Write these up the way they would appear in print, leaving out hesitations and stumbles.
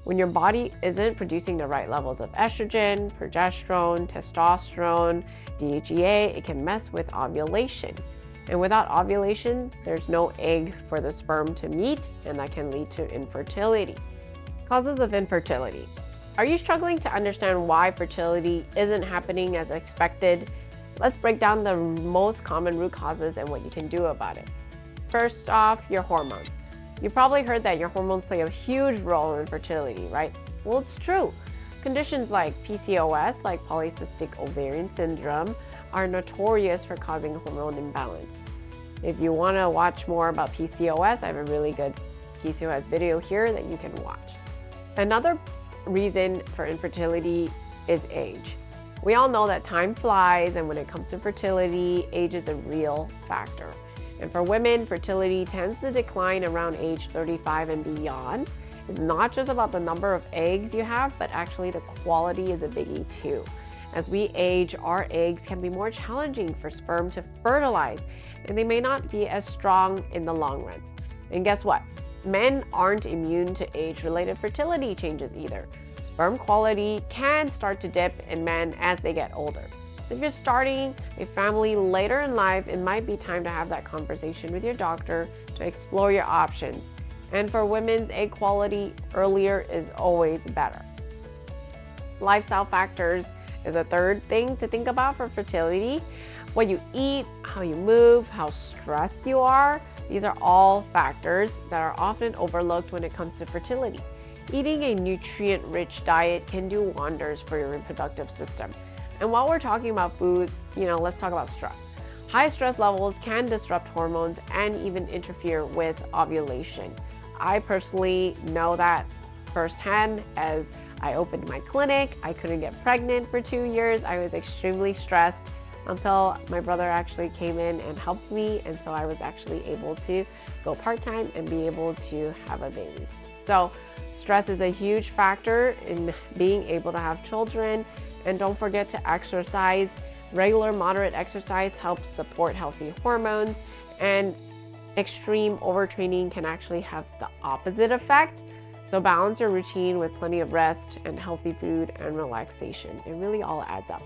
When your body isn't producing the right levels of estrogen, progesterone, testosterone, DHEA, it can mess with ovulation. And without ovulation, there's no egg for the sperm to meet, and that can lead to infertility. Causes of infertility. Are you struggling to understand why fertility isn't happening as expected? Let's break down the most common root causes and what you can do about it. First off, your hormones. You probably heard that your hormones play a huge role in fertility, right? Well, it's true. Conditions like PCOS, like polycystic ovarian syndrome, are notorious for causing hormone imbalance. If you want to watch more about PCOS, I have a really good PCOS video here that you can watch. Another reason for infertility is age. We all know that time flies, and when it comes to fertility, age is a real factor. And for women, fertility tends to decline around age 35 and beyond. It's not just about the number of eggs you have, but actually the quality is a biggie too. As we age, our eggs can be more challenging for sperm to fertilize, and they may not be as strong in the long run. And guess what? Men aren't immune to age-related fertility changes either. Sperm quality can start to dip in men as they get older. So if you're starting a family later in life, it might be time to have that conversation with your doctor to explore your options. And for women's egg quality, earlier is always better. Lifestyle factors is a third thing to think about for fertility. What you eat, how you move, how stressed you are, these are all factors that are often overlooked when it comes to fertility. Eating a nutrient-rich diet can do wonders for your reproductive system. And while we're talking about food, let's talk about stress. High stress levels can disrupt hormones and even interfere with ovulation. I personally know that firsthand as I opened my clinic. I couldn't get pregnant for 2 years. I was extremely stressed until my brother actually came in and helped me. And so I was actually able to go part-time and be able to have a baby. So stress is a huge factor in being able to have children. And don't forget to exercise. Regular, moderate exercise helps support healthy hormones. And extreme overtraining can actually have the opposite effect. So balance your routine with plenty of rest and healthy food and relaxation. It really all adds up.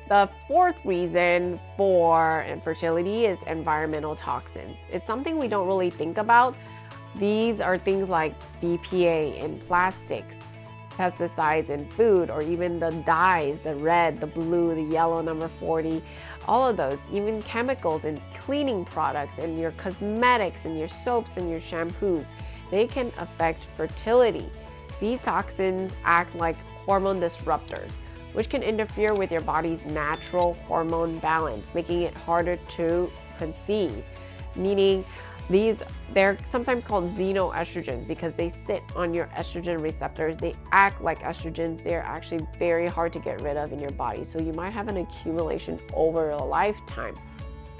The fourth reason for infertility is environmental toxins. It's something we don't really think about. These are things like BPA in plastics, pesticides in food, or even the dyes, the red, the blue, the yellow number 40, all of those, even chemicals in cleaning products and your cosmetics and your soaps and your shampoos. They can affect fertility. These toxins act like hormone disruptors, which can interfere with your body's natural hormone balance, making it harder to conceive. Meaning they're sometimes called xenoestrogens because they sit on your estrogen receptors. They act like estrogens. They're actually very hard to get rid of in your body. So you might have an accumulation over a lifetime.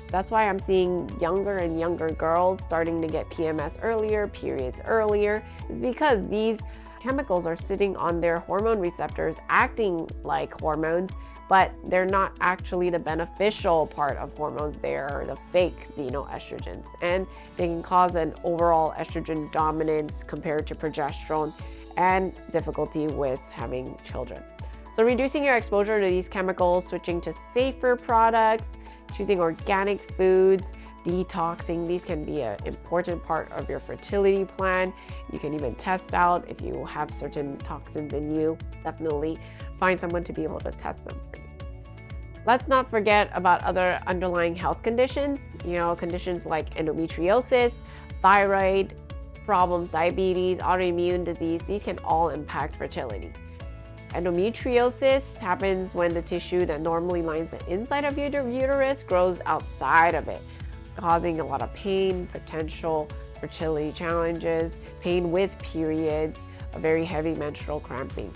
That's why I'm seeing younger and younger girls starting to get PMS earlier, periods earlier, is because these chemicals are sitting on their hormone receptors, acting like hormones, but they're not actually the beneficial part of hormones. They're the fake xenoestrogens, and they can cause an overall estrogen dominance compared to progesterone and difficulty with having children. So reducing your exposure to these chemicals, switching to safer products, choosing organic foods, detoxing, these can be an important part of your fertility plan. You can even test out if you have certain toxins in you. Definitely find someone to be able to test them for you. Let's not forget about other underlying health conditions, conditions like endometriosis, thyroid problems, diabetes, autoimmune disease. These can all impact fertility. Endometriosis happens when the tissue that normally lines the inside of your uterus grows outside of it, causing a lot of pain, potential fertility challenges, pain with periods, a very heavy menstrual cramping.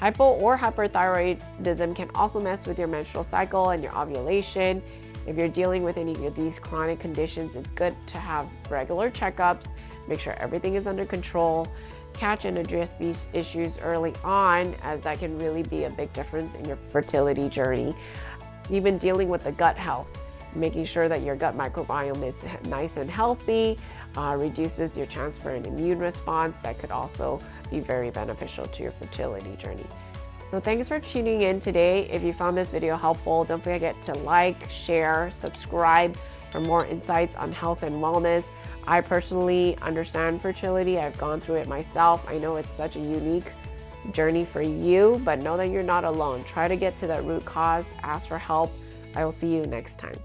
Hypo or hyperthyroidism can also mess with your menstrual cycle and your ovulation. If you're dealing with any of these chronic conditions, it's good to have regular checkups, make sure everything is under control, catch and address these issues early on, as that can really be a big difference in your fertility journey. Even dealing with the gut health, making sure that your gut microbiome is nice and healthy, reduces your chance for an immune response that could also be very beneficial to your fertility journey. So thanks for tuning in today. If you found this video helpful, don't forget to like, share, subscribe for more insights on health and wellness. I personally understand fertility. I've gone through it myself. I know it's such a unique journey for you, but know that you're not alone. Try to get to that root cause, ask for help. I will see you next time.